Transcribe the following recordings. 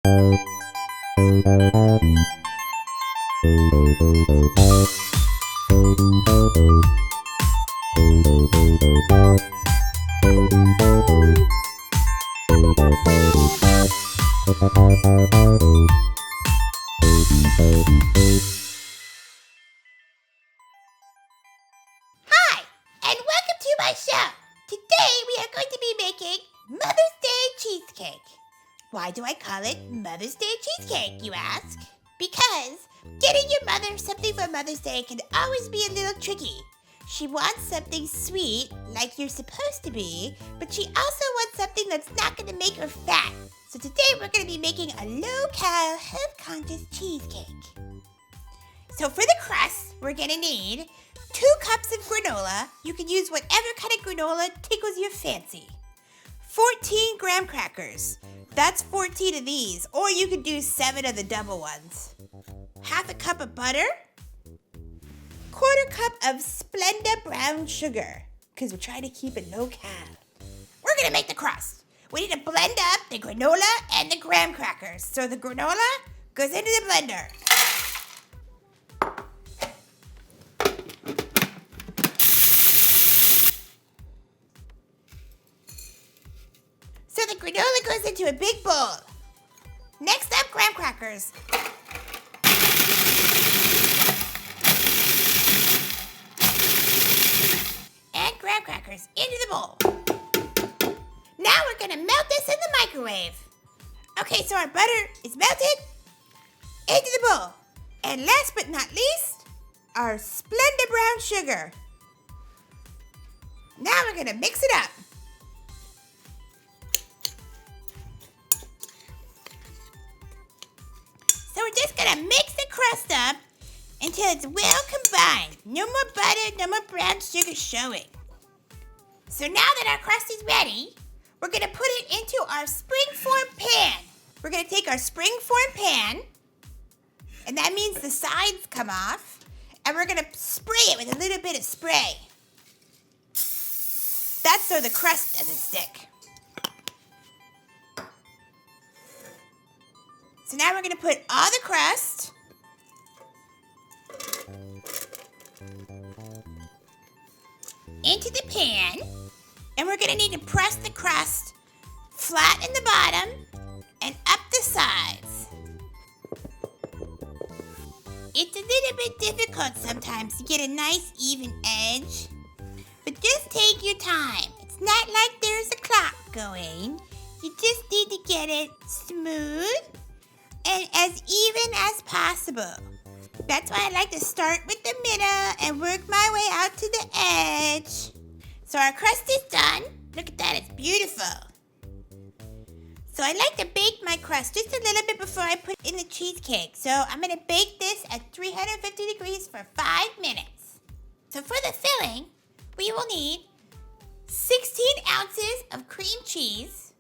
Hi, and welcome to my show. Today we are going to be making Mother's Day cheesecake. Why do I call it Mother's Day cheesecake, you ask? Because getting your mother something for Mother's Day can always be a little tricky. She wants something sweet, like you're supposed to be, but she also wants something that's not going to make her fat. So today we're going to be making a low-cal, health-conscious cheesecake. So for the crust, we're going to need 2 cups of granola. You can use whatever kind of granola tickles your fancy. 14 graham crackers. That's 14 of these, or you could do 7 of the double ones. Half a cup of butter. 1/4 cup of Splenda brown sugar, because we're trying to keep it low-cal. We're going to make the crust. We need to blend up the granola and the graham crackers. So the granola goes into the blender. So the granola goes into a big bowl. Next up, graham crackers. And graham crackers into the bowl. Now we're gonna melt this in the microwave. Okay, so our butter is melted into the bowl. And last but not least, our Splenda brown sugar. Now we're gonna mix it up. So we're just gonna mix the crust up until it's well combined. No more butter, no more brown sugar showing. So now that our crust is ready, we're gonna put it into our springform pan. We're gonna take our springform pan, and that means the sides come off, and we're gonna spray it with a little bit of spray. That's so the crust doesn't stick. So now we're gonna put all the crust into the pan, and we're gonna need to press the crust flat in the bottom and up the sides. It's a little bit difficult sometimes to get a nice even edge, but just take your time. It's not like there's a clock going. You just need to get it smooth and as even as possible. That's why I like to start with the middle and work my way out to the edge. So our crust is done. Look at that, it's beautiful. So I like to bake my crust just a little bit before I put it in the cheesecake. So I'm gonna bake this at 350 degrees for 5 minutes. So for the filling, we will need 16 ounces of cream cheese,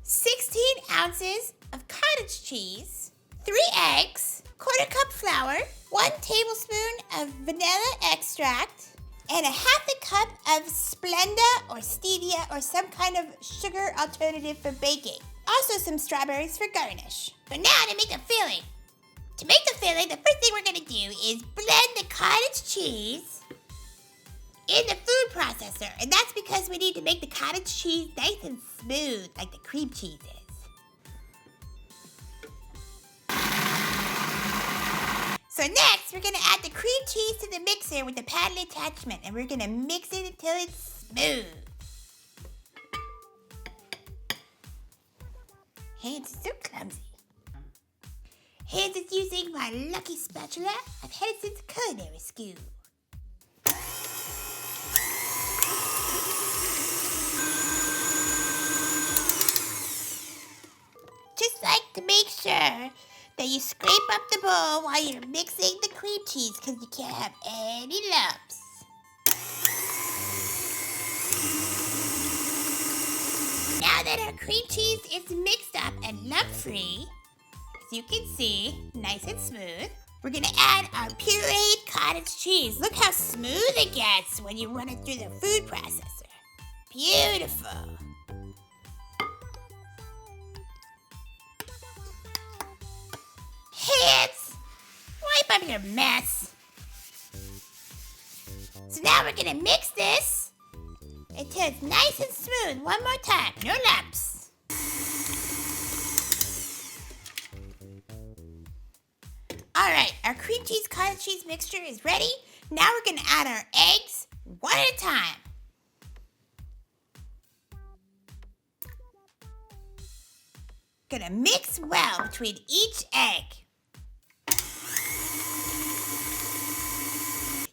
16 ounces of cottage cheese, 3 eggs, 1/4 cup flour, 1 tablespoon of vanilla extract, and 1/2 cup of Splenda or Stevia or some kind of sugar alternative for baking. Also some strawberries for garnish. But now to make the filling. To make the filling, the first thing we're going to do is blend the cottage cheese in the food processor. And that's because we need to make the cottage cheese nice and smooth like the cream cheese is. So next, we're going to add the cream cheese to the mixer with the paddle attachment, and we're going to mix it until it's smooth. Hands are so clumsy. Hands is using my lucky spatula. I've had it since culinary school. Just like to make sure that you scrape up the bowl while you're mixing the cream cheese because you can't have any lumps. Now that our cream cheese is mixed up and lump-free, as you can see, nice and smooth, we're going to add our pureed cottage cheese. Look how smooth it gets when you run it through the food processor. Beautiful. from your mess. So now we're gonna mix this until it's nice and smooth. One more time, no lumps. All right, our cream cheese cottage cheese mixture is ready. Now we're gonna add our eggs one at a time. Gonna mix well between each egg.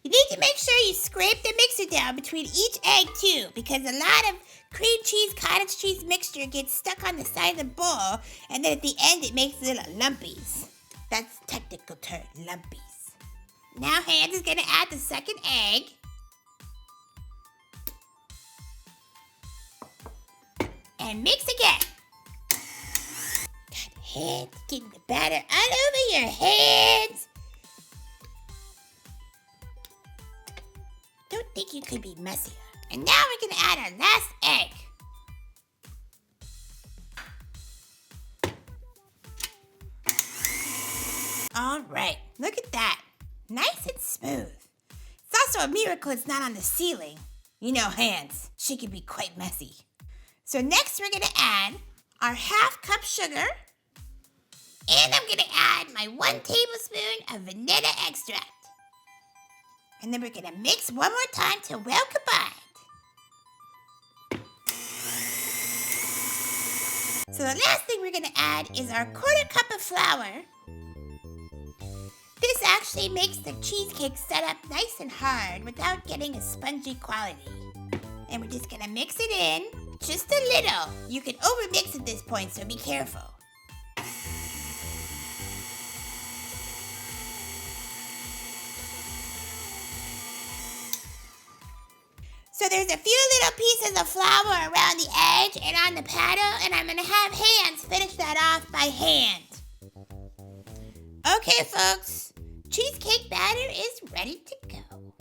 You need to make sure you scrape the mixer down between each egg too, because a lot of cream cheese cottage cheese mixture gets stuck on the side of the bowl, and then at the end it makes little lumpies. That's technical term, lumpies. Now Hands is gonna add the second egg. And mix again. God, Hands, getting the batter all over your hands. Don't think you could be messier. And now we're gonna add our last egg. All right, look at that. Nice and smooth. It's also a miracle it's not on the ceiling. You know Hands, she can be quite messy. So next we're gonna add our 1/2 cup sugar. And I'm gonna add my 1 tablespoon of vanilla extract. And then we're gonna mix one more time till well combined. So the last thing we're gonna add is our 1/4 cup of flour. This actually makes the cheesecake set up nice and hard without getting a spongy quality. And we're just gonna mix it in, just a little. You can overmix at this point, so be careful. So there's a few little pieces of flour around the edge and on the paddle, and I'm gonna have Hands finish that off by hand. Okay, folks, cheesecake batter is ready to go.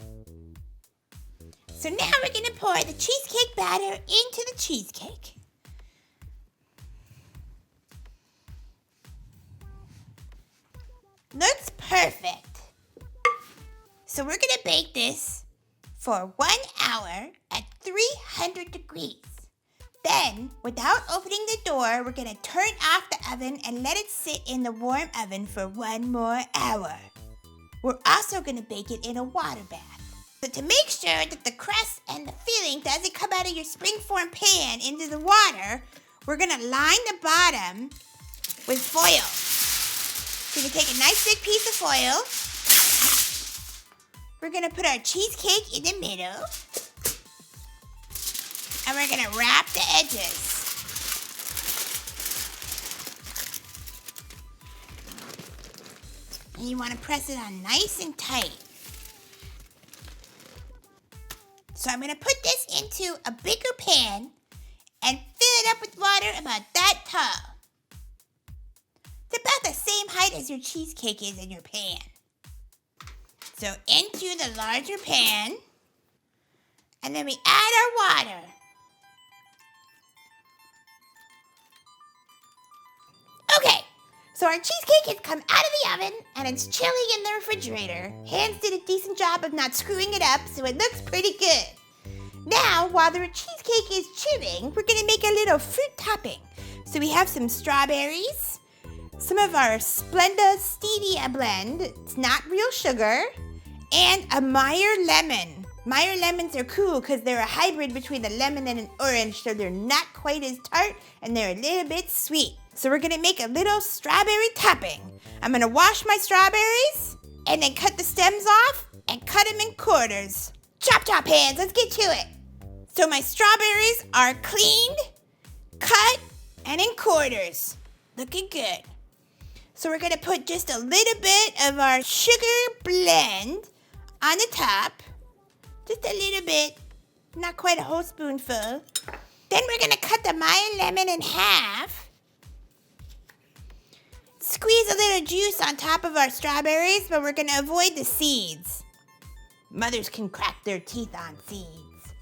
So now we're gonna pour the cheesecake batter into the cheesecake. Looks perfect. So we're gonna bake this for 1 hour at 300 degrees. Then, without opening the door, we're gonna turn off the oven and let it sit in the warm oven for 1 more hour. We're also gonna bake it in a water bath. So to make sure that the crust and the filling doesn't come out of your springform pan into the water, we're gonna line the bottom with foil. So you take a nice big piece of foil. We're gonna put our cheesecake in the middle. And we're gonna wrap the edges. And you wanna press it on nice and tight. So I'm gonna put this into a bigger pan and fill it up with water about that tall. It's about the same height as your cheesecake is in your pan. So into the larger pan, and then we add our water. Okay, so our cheesecake has come out of the oven, and it's chilling in the refrigerator. Hands did a decent job of not screwing it up, so it looks pretty good. Now, while the cheesecake is chilling, we're gonna make a little fruit topping. So we have some strawberries, some of our Splenda Stevia blend, it's not real sugar, and a Meyer lemon. Meyer lemons are cool because they're a hybrid between a lemon and an orange, so they're not quite as tart and they're a little bit sweet. So we're gonna make a little strawberry topping. I'm gonna wash my strawberries and then cut the stems off and cut them in quarters. Chop chop Hands, let's get to it. So my strawberries are cleaned, cut, and in quarters. Looking good. So we're gonna put just a little bit of our sugar blend on the top. Just a little bit, not quite a whole spoonful. Then we're gonna cut the Meyer lemon in half. Squeeze a little juice on top of our strawberries, but we're gonna avoid the seeds. Mothers can crack their teeth on seeds.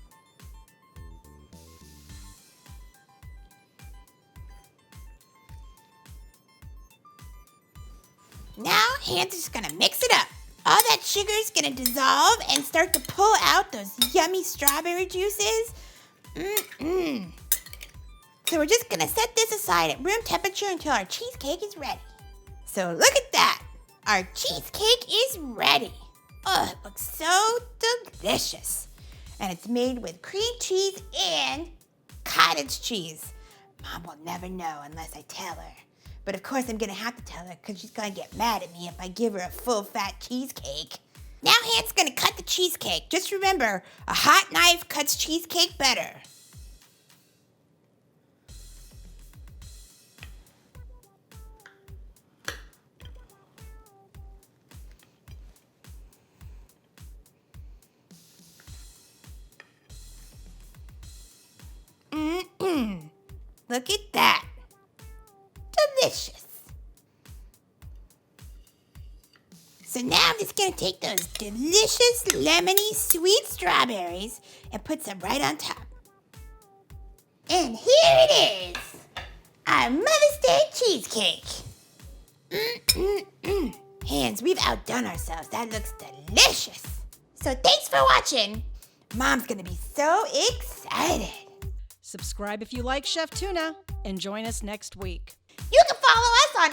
Now, Hands is just gonna mix it up. All that sugar is going to dissolve and start to pull out those yummy strawberry juices. So we're just going to set this aside at room temperature until our cheesecake is ready. So look at that. Our cheesecake is ready. Oh, it looks so delicious. And it's made with cream cheese and cottage cheese. Mom will never know unless I tell her. But of course I'm going to have to tell her because she's going to get mad at me if I give her a full fat cheesecake. Now Han's going to cut the cheesecake. Just remember, a hot knife cuts cheesecake better. Look at that. Delicious. So now I'm just going to take those delicious, lemony, sweet strawberries and put some right on top. And here it is. Our Mother's Day cheesecake. Hands, we've outdone ourselves. That looks delicious. So thanks for watching. Mom's going to be so excited. Subscribe if you like Chef Tuna and join us next week. You can follow us on